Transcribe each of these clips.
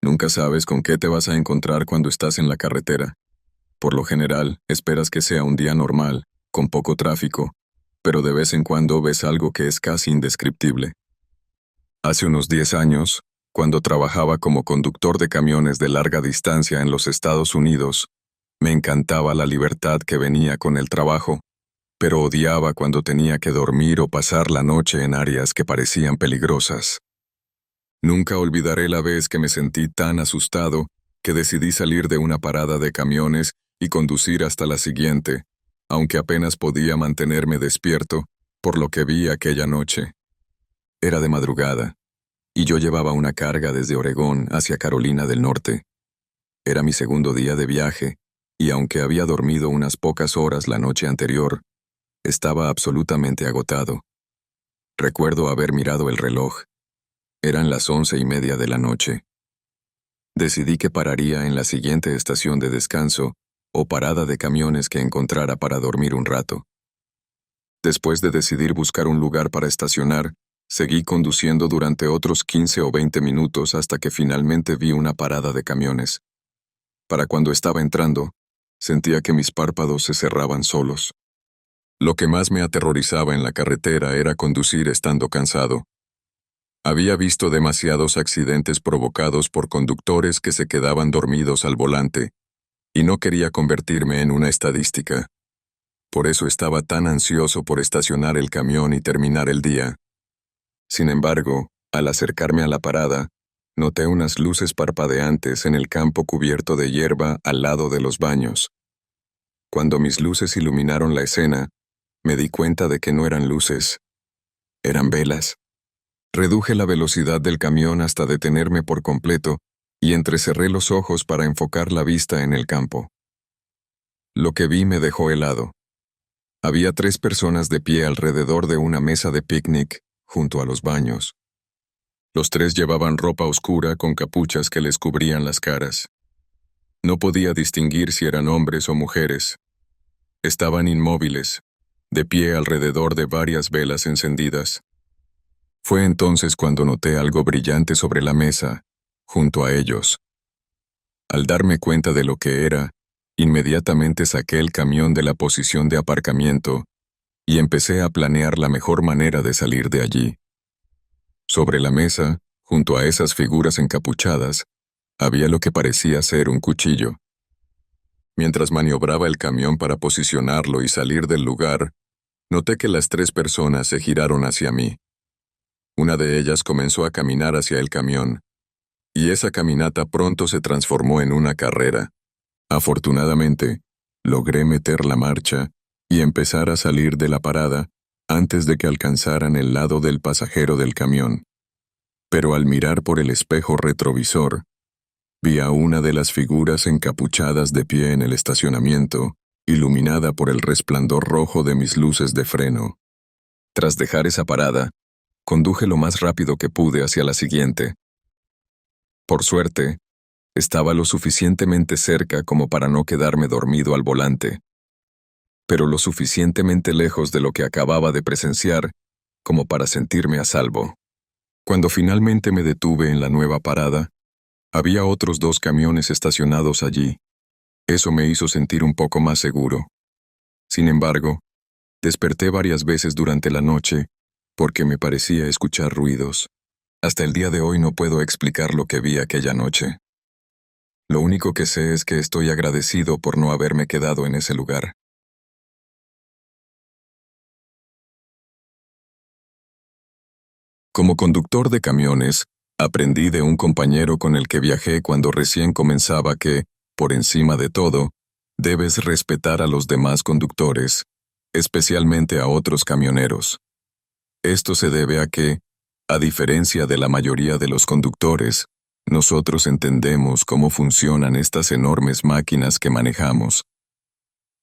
Nunca sabes con qué te vas a encontrar cuando estás en la carretera. Por lo general, esperas que sea un día normal, con poco tráfico, pero de vez en cuando ves algo que es casi indescriptible. Hace unos 10 años, cuando trabajaba como conductor de camiones de larga distancia en los Estados Unidos, me encantaba la libertad que venía con el trabajo, pero odiaba cuando tenía que dormir o pasar la noche en áreas que parecían peligrosas. Nunca olvidaré la vez que me sentí tan asustado que decidí salir de una parada de camiones y conducir hasta la siguiente, aunque apenas podía mantenerme despierto por lo que vi aquella noche. Era de madrugada, y yo llevaba una carga desde Oregón hacia Carolina del Norte. Era mi segundo día de viaje, y aunque había dormido unas pocas horas la noche anterior, estaba absolutamente agotado. Recuerdo haber mirado el reloj. Eran las 11:30 de la noche. Decidí que pararía en la siguiente estación de descanso o parada de camiones que encontrara para dormir un rato. Después de decidir buscar un lugar para estacionar, seguí conduciendo durante otros 15 o 20 minutos hasta que finalmente vi una parada de camiones. Para cuando estaba entrando, sentía que mis párpados se cerraban solos. Lo que más me aterrorizaba en la carretera era conducir estando cansado. Había visto demasiados accidentes provocados por conductores que se quedaban dormidos al volante, y no quería convertirme en una estadística. Por eso estaba tan ansioso por estacionar el camión y terminar el día. Sin embargo, al acercarme a la parada, noté unas luces parpadeantes en el campo cubierto de hierba al lado de los baños. Cuando mis luces iluminaron la escena, me di cuenta de que no eran luces, eran velas. Reduje la velocidad del camión hasta detenerme por completo y entrecerré los ojos para enfocar la vista en el campo. Lo que vi me dejó helado. Había 3 personas de pie alrededor de una mesa de picnic junto a los baños. Los 3 llevaban ropa oscura con capuchas que les cubrían las caras. No podía distinguir si eran hombres o mujeres. Estaban inmóviles, de pie alrededor de varias velas encendidas. Fue entonces cuando noté algo brillante sobre la mesa, junto a ellos. Al darme cuenta de lo que era, inmediatamente saqué el camión de la posición de aparcamiento y empecé a planear la mejor manera de salir de allí. Sobre la mesa, junto a esas figuras encapuchadas, había lo que parecía ser un cuchillo. Mientras maniobraba el camión para posicionarlo y salir del lugar, noté que las 3 personas se giraron hacia mí. Una de ellas comenzó a caminar hacia el camión, y esa caminata pronto se transformó en una carrera. Afortunadamente, logré meter la marcha y empezar a salir de la parada antes de que alcanzaran el lado del pasajero del camión. Pero al mirar por el espejo retrovisor, vi a una de las figuras encapuchadas de pie en el estacionamiento, iluminada por el resplandor rojo de mis luces de freno. Tras dejar esa parada, conduje lo más rápido que pude hacia la siguiente. Por suerte, estaba lo suficientemente cerca como para no quedarme dormido al volante, pero lo suficientemente lejos de lo que acababa de presenciar como para sentirme a salvo. Cuando finalmente me detuve en la nueva parada, había otros 2 camiones estacionados allí. Eso me hizo sentir un poco más seguro. Sin embargo, desperté varias veces durante la noche porque me parecía escuchar ruidos. Hasta el día de hoy no puedo explicar lo que vi aquella noche. Lo único que sé es que estoy agradecido por no haberme quedado en ese lugar. Como conductor de camiones, aprendí de un compañero con el que viajé cuando recién comenzaba que, por encima de todo, debes respetar a los demás conductores, especialmente a otros camioneros. Esto se debe a que, a diferencia de la mayoría de los conductores, nosotros entendemos cómo funcionan estas enormes máquinas que manejamos.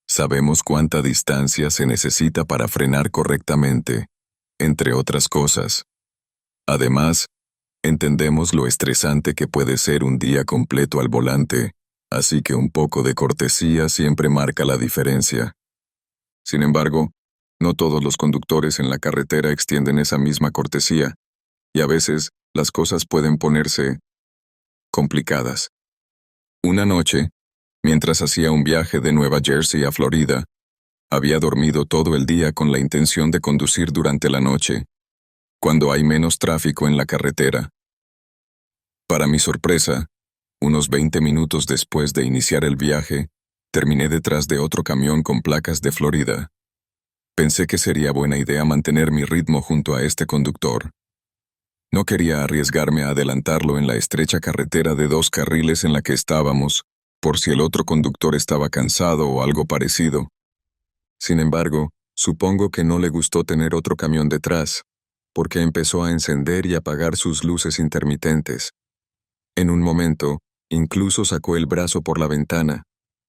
Sabemos cuánta distancia se necesita para frenar correctamente, entre otras cosas. Además, entendemos lo estresante que puede ser un día completo al volante, así que un poco de cortesía siempre marca la diferencia. Sin embargo, no todos los conductores en la carretera extienden esa misma cortesía, y a veces las cosas pueden ponerse complicadas. Una noche, mientras hacía un viaje de Nueva Jersey a Florida, había dormido todo el día con la intención de conducir durante la noche, cuando hay menos tráfico en la carretera. Para mi sorpresa, unos 20 minutos después de iniciar el viaje, terminé detrás de otro camión con placas de Florida. Pensé que sería buena idea mantener mi ritmo junto a este conductor. No quería arriesgarme a adelantarlo en la estrecha carretera de 2 carriles en la que estábamos, por si el otro conductor estaba cansado o algo parecido. Sin embargo, supongo que no le gustó tener otro camión detrás, porque empezó a encender y apagar sus luces intermitentes. En un momento, incluso sacó el brazo por la ventana,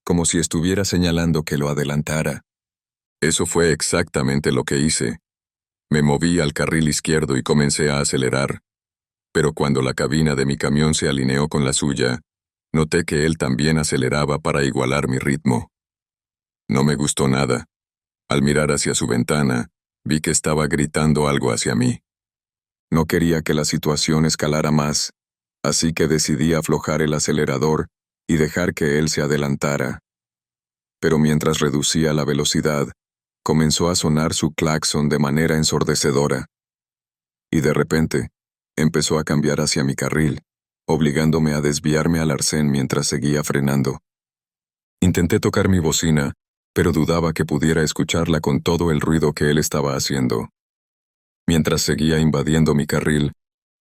como si estuviera señalando que lo adelantara. Eso fue exactamente lo que hice. Me moví al carril izquierdo y comencé a acelerar. Pero cuando la cabina de mi camión se alineó con la suya, noté que él también aceleraba para igualar mi ritmo. No me gustó nada. Al mirar hacia su ventana, vi que estaba gritando algo hacia mí. No quería que la situación escalara más, así que decidí aflojar el acelerador y dejar que él se adelantara. Pero mientras reducía la velocidad, comenzó a sonar su claxon de manera ensordecedora. Y de repente, empezó a cambiar hacia mi carril, obligándome a desviarme al arcén mientras seguía frenando. Intenté tocar mi bocina, pero dudaba que pudiera escucharla con todo el ruido que él estaba haciendo. Mientras seguía invadiendo mi carril,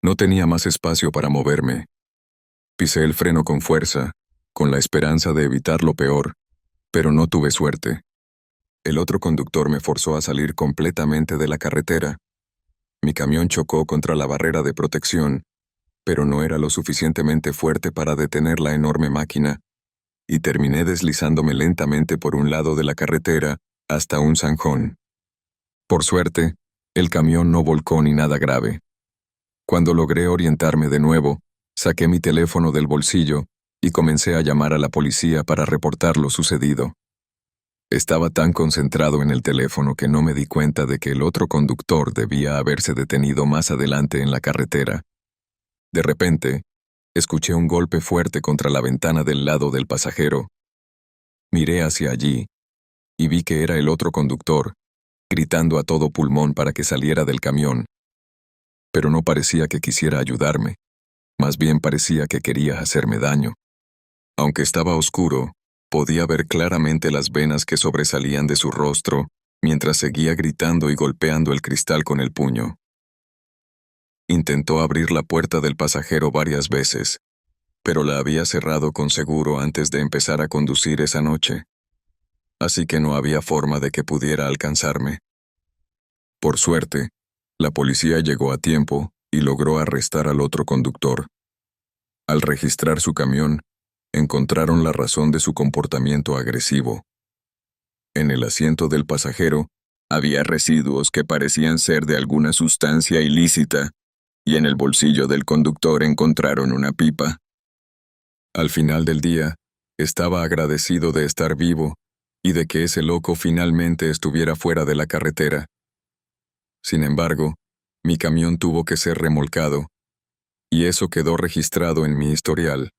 no tenía más espacio para moverme. Pisé el freno con fuerza, con la esperanza de evitar lo peor, pero no tuve suerte. El otro conductor me forzó a salir completamente de la carretera. Mi camión chocó contra la barrera de protección, pero no era lo suficientemente fuerte para detener la enorme máquina, y terminé deslizándome lentamente por un lado de la carretera hasta un zanjón. Por suerte, el camión no volcó ni nada grave. Cuando logré orientarme de nuevo, saqué mi teléfono del bolsillo y comencé a llamar a la policía para reportar lo sucedido. Estaba tan concentrado en el teléfono que no me di cuenta de que el otro conductor debía haberse detenido más adelante en la carretera. De repente, escuché un golpe fuerte contra la ventana del lado del pasajero. Miré hacia allí y vi que era el otro conductor, gritando a todo pulmón para que saliera del camión. Pero no parecía que quisiera ayudarme, más bien parecía que quería hacerme daño. Aunque estaba oscuro, podía ver claramente las venas que sobresalían de su rostro mientras seguía gritando y golpeando el cristal con el puño. Intentó abrir la puerta del pasajero varias veces, pero la había cerrado con seguro antes de empezar a conducir esa noche, así que no había forma de que pudiera alcanzarme. Por suerte, la policía llegó a tiempo y logró arrestar al otro conductor. Al registrar su camión, encontraron la razón de su comportamiento agresivo. En el asiento del pasajero había residuos que parecían ser de alguna sustancia ilícita, y en el bolsillo del conductor encontraron una pipa. Al final del día, estaba agradecido de estar vivo y de que ese loco finalmente estuviera fuera de la carretera. Sin embargo, mi camión tuvo que ser remolcado, y eso quedó registrado en mi historial,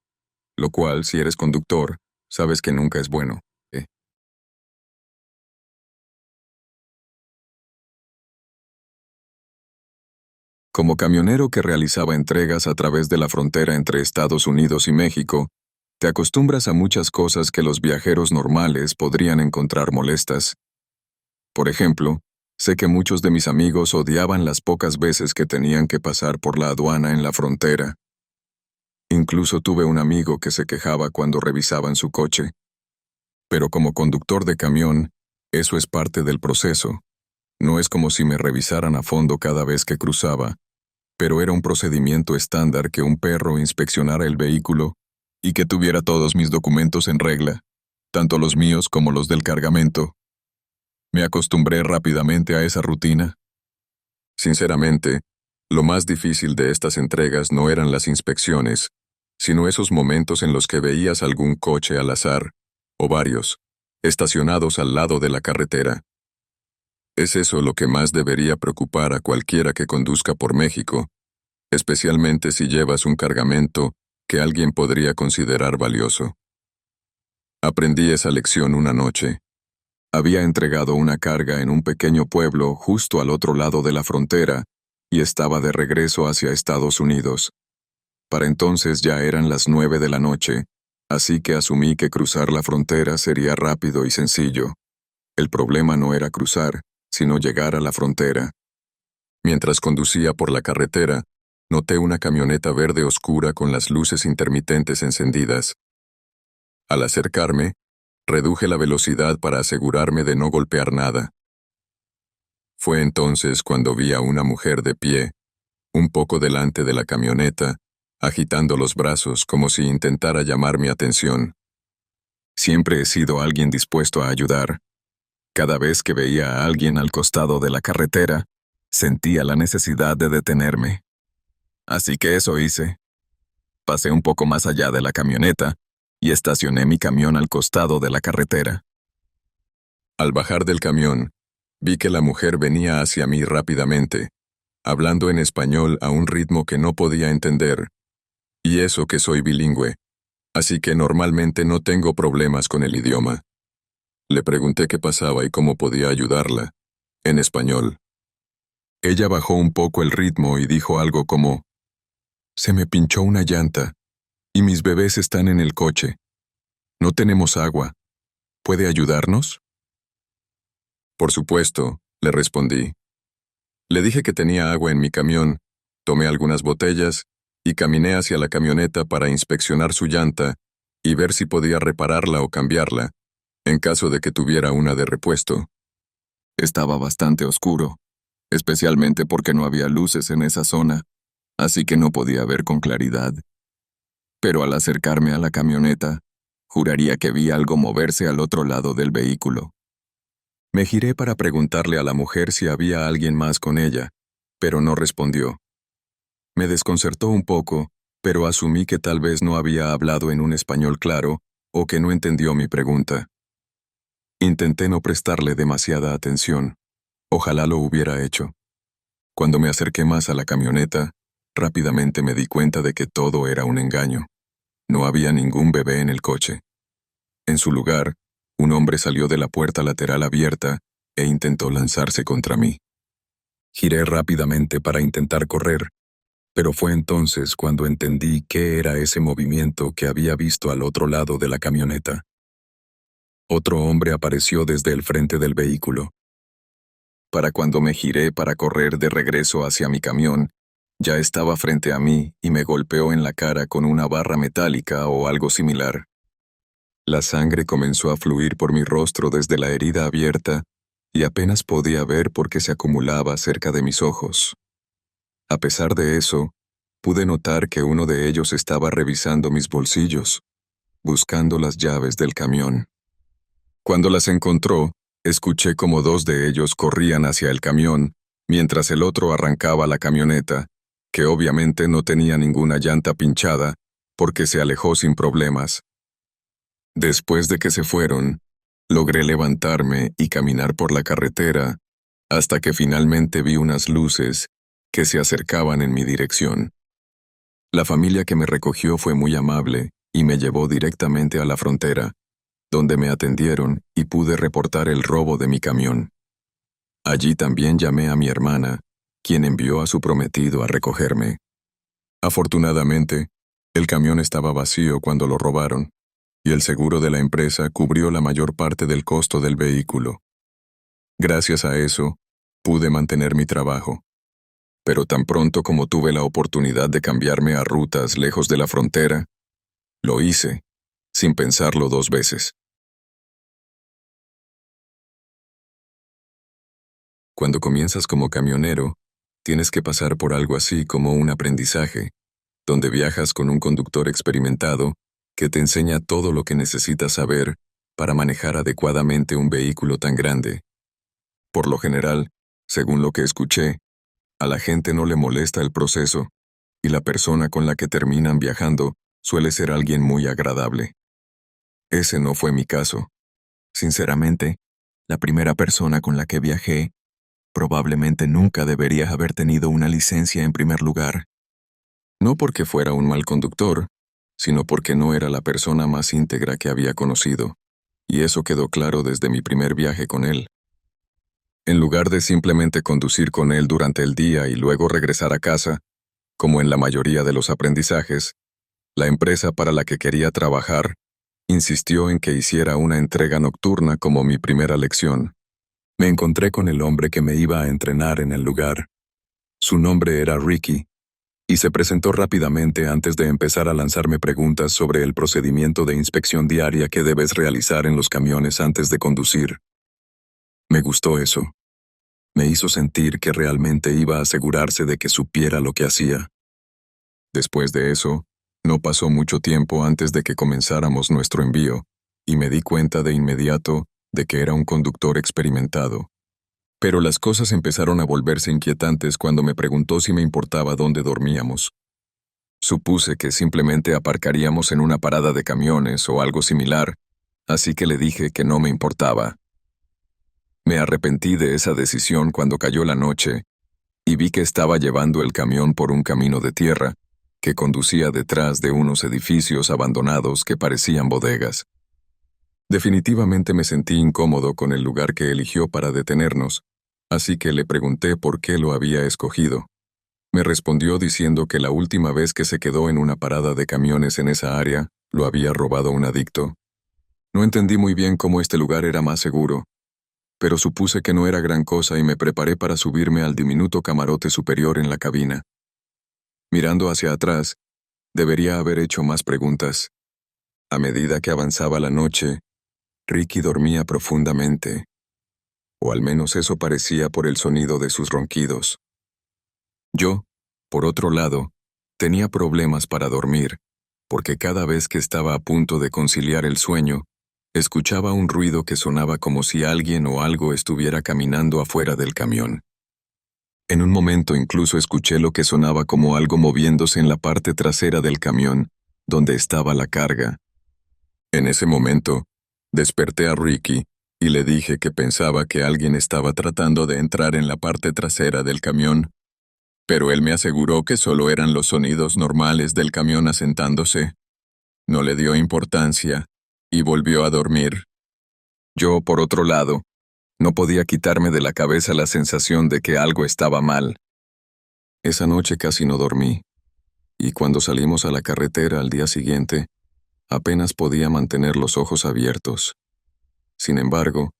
lo cual, si eres conductor, sabes que nunca es bueno, ¿eh? Como camionero que realizaba entregas a través de la frontera entre Estados Unidos y México, te acostumbras a muchas cosas que los viajeros normales podrían encontrar molestas. Por ejemplo, sé que muchos de mis amigos odiaban las pocas veces que tenían que pasar por la aduana en la frontera. Incluso tuve un amigo que se quejaba cuando revisaban su coche. Pero como conductor de camión, eso es parte del proceso. No es como si me revisaran a fondo cada vez que cruzaba, pero era un procedimiento estándar que un perro inspeccionara el vehículo y que tuviera todos mis documentos en regla, tanto los míos como los del cargamento. Me acostumbré rápidamente a esa rutina. Sinceramente, lo más difícil de estas entregas no eran las inspecciones, sino esos momentos en los que veías algún coche al azar, o varios, estacionados al lado de la carretera. Es eso lo que más debería preocupar a cualquiera que conduzca por México, especialmente si llevas un cargamento que alguien podría considerar valioso. Aprendí esa lección una noche. Había entregado una carga en un pequeño pueblo justo al otro lado de la frontera y estaba de regreso hacia Estados Unidos. Para entonces ya eran las 9 de la noche, así que asumí que cruzar la frontera sería rápido y sencillo. El problema no era cruzar, sino llegar a la frontera. Mientras conducía por la carretera, noté una camioneta verde oscura con las luces intermitentes encendidas. Al acercarme, reduje la velocidad para asegurarme de no golpear nada. Fue entonces cuando vi a una mujer de pie, un poco delante de la camioneta, agitando los brazos como si intentara llamar mi atención. Siempre he sido alguien dispuesto a ayudar. Cada vez que veía a alguien al costado de la carretera, sentía la necesidad de detenerme. Así que eso hice. Pasé un poco más allá de la camioneta y estacioné mi camión al costado de la carretera. Al bajar del camión, vi que la mujer venía hacia mí rápidamente, hablando en español a un ritmo que no podía entender. Y eso que soy bilingüe, así que normalmente no tengo problemas con el idioma. Le pregunté qué pasaba y cómo podía ayudarla, en español. Ella bajó un poco el ritmo y dijo algo como: «Se me pinchó una llanta, y mis bebés están en el coche. No tenemos agua. ¿Puede ayudarnos?». «Por supuesto», le respondí. Le dije que tenía agua en mi camión, tomé algunas botellas y caminé hacia la camioneta para inspeccionar su llanta y ver si podía repararla o cambiarla, en caso de que tuviera una de repuesto. Estaba bastante oscuro, especialmente porque no había luces en esa zona, así que no podía ver con claridad. Pero al acercarme a la camioneta, juraría que vi algo moverse al otro lado del vehículo. Me giré para preguntarle a la mujer si había alguien más con ella, pero no respondió. Me desconcertó un poco, pero asumí que tal vez no había hablado en un español claro o que no entendió mi pregunta. Intenté no prestarle demasiada atención. Ojalá lo hubiera hecho. Cuando me acerqué más a la camioneta, rápidamente me di cuenta de que todo era un engaño. No había ningún bebé en el coche. En su lugar, un hombre salió de la puerta lateral abierta e intentó lanzarse contra mí. Giré rápidamente para intentar correr, pero fue entonces cuando entendí qué era ese movimiento que había visto al otro lado de la camioneta. Otro hombre apareció desde el frente del vehículo. Para cuando me giré para correr de regreso hacia mi camión, ya estaba frente a mí y me golpeó en la cara con una barra metálica o algo similar. La sangre comenzó a fluir por mi rostro desde la herida abierta y apenas podía ver porque se acumulaba cerca de mis ojos. A pesar de eso, pude notar que uno de ellos estaba revisando mis bolsillos, buscando las llaves del camión. Cuando las encontró, escuché como dos de ellos corrían hacia el camión, mientras el otro arrancaba la camioneta, que obviamente no tenía ninguna llanta pinchada, porque se alejó sin problemas. Después de que se fueron, logré levantarme y caminar por la carretera, hasta que finalmente vi unas luces que se acercaban en mi dirección. La familia que me recogió fue muy amable y me llevó directamente a la frontera, donde me atendieron y pude reportar el robo de mi camión. Allí también llamé a mi hermana, quien envió a su prometido a recogerme. Afortunadamente, el camión estaba vacío cuando lo robaron, y el seguro de la empresa cubrió la mayor parte del costo del vehículo. Gracias a eso, pude mantener mi trabajo. Pero tan pronto como tuve la oportunidad de cambiarme a rutas lejos de la frontera, lo hice, sin pensarlo dos veces. Cuando comienzas como camionero, tienes que pasar por algo así como un aprendizaje, donde viajas con un conductor experimentado que te enseña todo lo que necesitas saber para manejar adecuadamente un vehículo tan grande. Por lo general, según lo que escuché, a la gente no le molesta el proceso, y la persona con la que terminan viajando suele ser alguien muy agradable. Ese no fue mi caso. Sinceramente, la primera persona con la que viajé probablemente nunca debería haber tenido una licencia en primer lugar. No porque fuera un mal conductor, sino porque no era la persona más íntegra que había conocido, y eso quedó claro desde mi primer viaje con él. En lugar de simplemente conducir con él durante el día y luego regresar a casa, como en la mayoría de los aprendizajes, la empresa para la que quería trabajar insistió en que hiciera una entrega nocturna como mi primera lección. Me encontré con el hombre que me iba a entrenar en el lugar. Su nombre era Ricky, y se presentó rápidamente antes de empezar a lanzarme preguntas sobre el procedimiento de inspección diaria que debes realizar en los camiones antes de conducir. Me gustó eso. Me hizo sentir que realmente iba a asegurarse de que supiera lo que hacía. Después de eso, no pasó mucho tiempo antes de que comenzáramos nuestro envío, y me di cuenta de inmediato de que era un conductor experimentado. Pero las cosas empezaron a volverse inquietantes cuando me preguntó si me importaba dónde dormíamos. Supuse que simplemente aparcaríamos en una parada de camiones o algo similar, así que le dije que no me importaba. Me arrepentí de esa decisión cuando cayó la noche y vi que estaba llevando el camión por un camino de tierra que conducía detrás de unos edificios abandonados que parecían bodegas. Definitivamente me sentí incómodo con el lugar que eligió para detenernos, así que le pregunté por qué lo había escogido. Me respondió diciendo que la última vez que se quedó en una parada de camiones en esa área, lo había robado un adicto. No entendí muy bien cómo este lugar era más seguro, pero supuse que no era gran cosa y me preparé para subirme al diminuto camarote superior en la cabina. Mirando hacia atrás, debería haber hecho más preguntas. A medida que avanzaba la noche, Ricky dormía profundamente, o al menos eso parecía por el sonido de sus ronquidos. Yo, por otro lado, tenía problemas para dormir, porque cada vez que estaba a punto de conciliar el sueño, escuchaba un ruido que sonaba como si alguien o algo estuviera caminando afuera del camión. En un momento incluso escuché lo que sonaba como algo moviéndose en la parte trasera del camión, donde estaba la carga. En ese momento, desperté a Ricky y le dije que pensaba que alguien estaba tratando de entrar en la parte trasera del camión, pero él me aseguró que solo eran los sonidos normales del camión asentándose. No le dio importancia y volvió a dormir. Yo, por otro lado, no podía quitarme de la cabeza la sensación de que algo estaba mal. Esa noche casi no dormí, y cuando salimos a la carretera al día siguiente, apenas podía mantener los ojos abiertos. Sin embargo,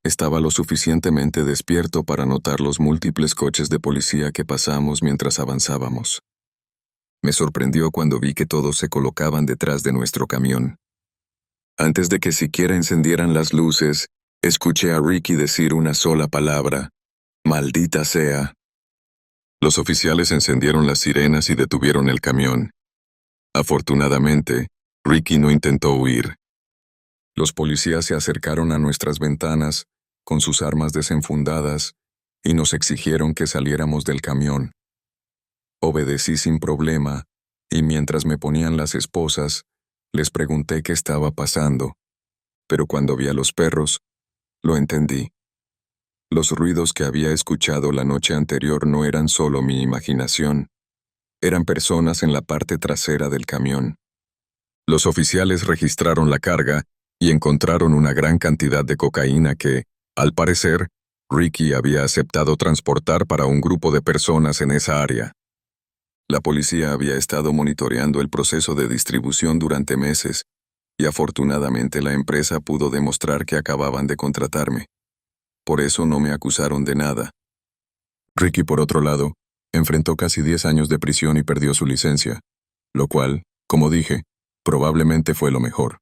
estaba lo suficientemente despierto para notar los múltiples coches de policía que pasamos mientras avanzábamos. Me sorprendió cuando vi que todos se colocaban detrás de nuestro camión. Antes de que siquiera encendieran las luces, escuché a Ricky decir una sola palabra: «Maldita sea». Los oficiales encendieron las sirenas y detuvieron el camión. Afortunadamente, Ricky no intentó huir. Los policías se acercaron a nuestras ventanas, con sus armas desenfundadas, y nos exigieron que saliéramos del camión. Obedecí sin problema, y mientras me ponían las esposas, les pregunté qué estaba pasando, pero cuando vi a los perros, lo entendí. Los ruidos que había escuchado la noche anterior no eran solo mi imaginación, eran personas en la parte trasera del camión. Los oficiales registraron la carga y encontraron una gran cantidad de cocaína que, al parecer, Ricky había aceptado transportar para un grupo de personas en esa área. La policía había estado monitoreando el proceso de distribución durante meses, y afortunadamente la empresa pudo demostrar que acababan de contratarme. Por eso no me acusaron de nada. Ricky, por otro lado, enfrentó casi 10 años de prisión y perdió su licencia, lo cual, como dije, probablemente fue lo mejor.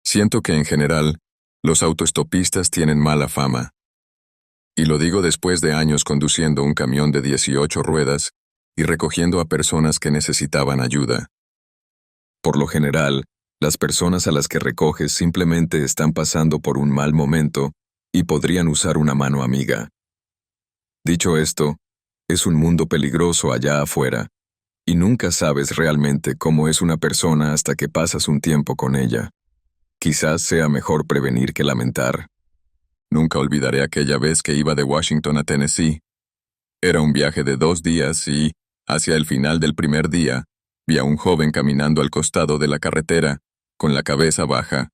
Siento que en general, los autoestopistas tienen mala fama. Y lo digo después de años conduciendo un camión de 18 ruedas y recogiendo a personas que necesitaban ayuda. Por lo general, las personas a las que recoges simplemente están pasando por un mal momento y podrían usar una mano amiga. Dicho esto, es un mundo peligroso allá afuera, y nunca sabes realmente cómo es una persona hasta que pasas un tiempo con ella. Quizás sea mejor prevenir que lamentar. Nunca olvidaré aquella vez que iba de Washington a Tennessee. Era un viaje de 2 días y, hacia el final del primer día, vi a un joven caminando al costado de la carretera, con la cabeza baja.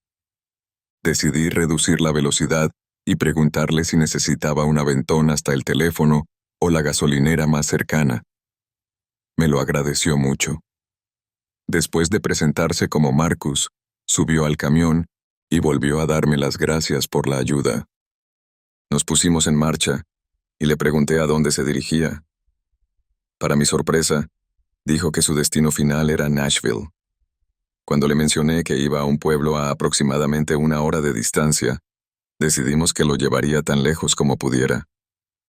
Decidí reducir la velocidad y preguntarle si necesitaba un aventón hasta el teléfono o la gasolinera más cercana. Me lo agradeció mucho. Después de presentarse como Marcus, subió al camión y volvió a darme las gracias por la ayuda. Nos pusimos en marcha y le pregunté a dónde se dirigía. Para mi sorpresa, dijo que su destino final era Nashville. Cuando le mencioné que iba a un pueblo a aproximadamente 1 hora de distancia, decidimos que lo llevaría tan lejos como pudiera.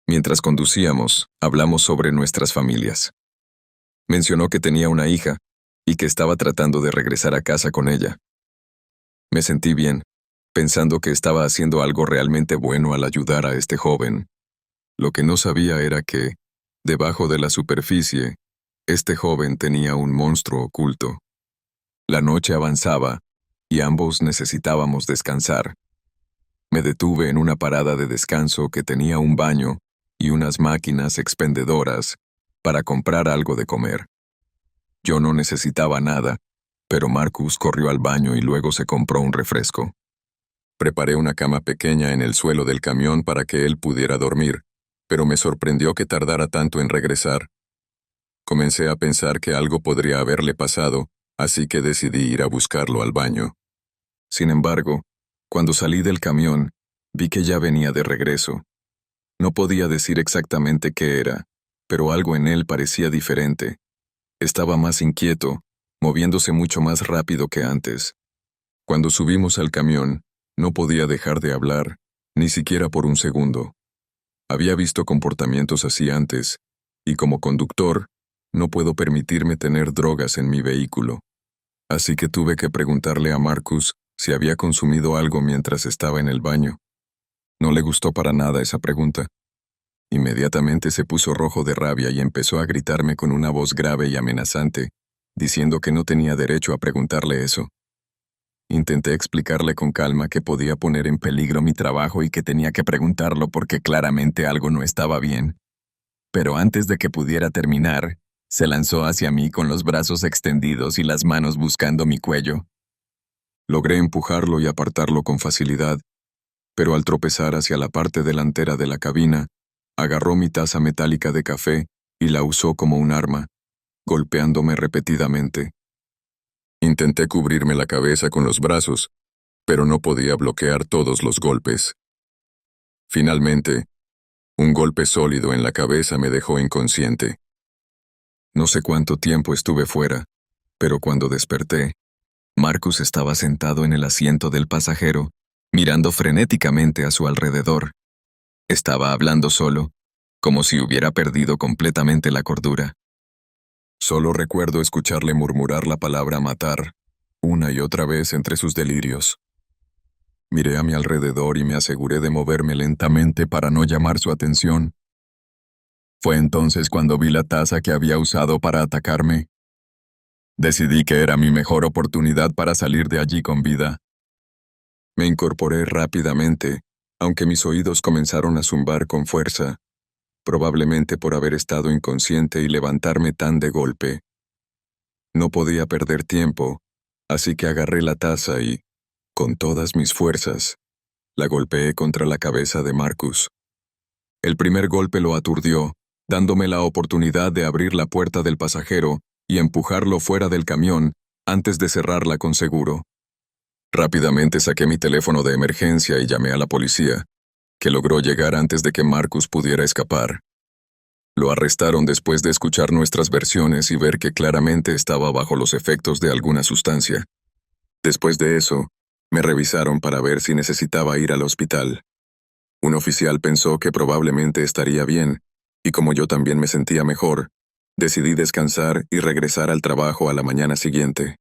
Mientras conducíamos, hablamos sobre nuestras familias. Mencionó que tenía una hija y que estaba tratando de regresar a casa con ella. Me sentí bien, pensando que estaba haciendo algo realmente bueno al ayudar a este joven. Lo que no sabía era que, debajo de la superficie, este joven tenía un monstruo oculto. La noche avanzaba y ambos necesitábamos descansar. Me detuve en una parada de descanso que tenía un baño y unas máquinas expendedoras para comprar algo de comer. Yo no necesitaba nada, pero Marcus corrió al baño y luego se compró un refresco. Preparé una cama pequeña en el suelo del camión para que él pudiera dormir, pero me sorprendió que tardara tanto en regresar. Comencé a pensar que algo podría haberle pasado, así que decidí ir a buscarlo al baño. Sin embargo, cuando salí del camión, vi que ya venía de regreso. No podía decir exactamente qué era, pero algo en él parecía diferente. Estaba más inquieto, moviéndose mucho más rápido que antes. Cuando subimos al camión, no podía dejar de hablar, ni siquiera por un segundo. Había visto comportamientos así antes, y como conductor, no puedo permitirme tener drogas en mi vehículo. Así que tuve que preguntarle a Marcus si había consumido algo mientras estaba en el baño. No le gustó para nada esa pregunta. Inmediatamente se puso rojo de rabia y empezó a gritarme con una voz grave y amenazante, diciendo que no tenía derecho a preguntarle eso. Intenté explicarle con calma que podía poner en peligro mi trabajo y que tenía que preguntarlo porque claramente algo no estaba bien. Pero antes de que pudiera terminar, se lanzó hacia mí con los brazos extendidos y las manos buscando mi cuello. Logré empujarlo y apartarlo con facilidad, pero al tropezar hacia la parte delantera de la cabina, agarró mi taza metálica de café y la usó como un arma, golpeándome repetidamente. Intenté cubrirme la cabeza con los brazos, pero no podía bloquear todos los golpes. Finalmente, un golpe sólido en la cabeza me dejó inconsciente. No sé cuánto tiempo estuve fuera, pero cuando desperté, Marcus estaba sentado en el asiento del pasajero, mirando frenéticamente a su alrededor. Estaba hablando solo, como si hubiera perdido completamente la cordura. Solo recuerdo escucharle murmurar la palabra matar, una y otra vez entre sus delirios. Miré a mi alrededor y me aseguré de moverme lentamente para no llamar su atención. Fue entonces cuando vi la taza que había usado para atacarme. Decidí que era mi mejor oportunidad para salir de allí con vida. Me incorporé rápidamente, aunque mis oídos comenzaron a zumbar con fuerza, probablemente por haber estado inconsciente y levantarme tan de golpe. No podía perder tiempo, así que agarré la taza y, con todas mis fuerzas, la golpeé contra la cabeza de Marcus. El primer golpe lo aturdió, dándome la oportunidad de abrir la puerta del pasajero y empujarlo fuera del camión antes de cerrarla con seguro. Rápidamente saqué mi teléfono de emergencia y llamé a la policía, que logró llegar antes de que Marcus pudiera escapar. Lo arrestaron después de escuchar nuestras versiones y ver que claramente estaba bajo los efectos de alguna sustancia. Después de eso, me revisaron para ver si necesitaba ir al hospital. Un oficial pensó que probablemente estaría bien, y como yo también me sentía mejor, decidí descansar y regresar al trabajo a la mañana siguiente.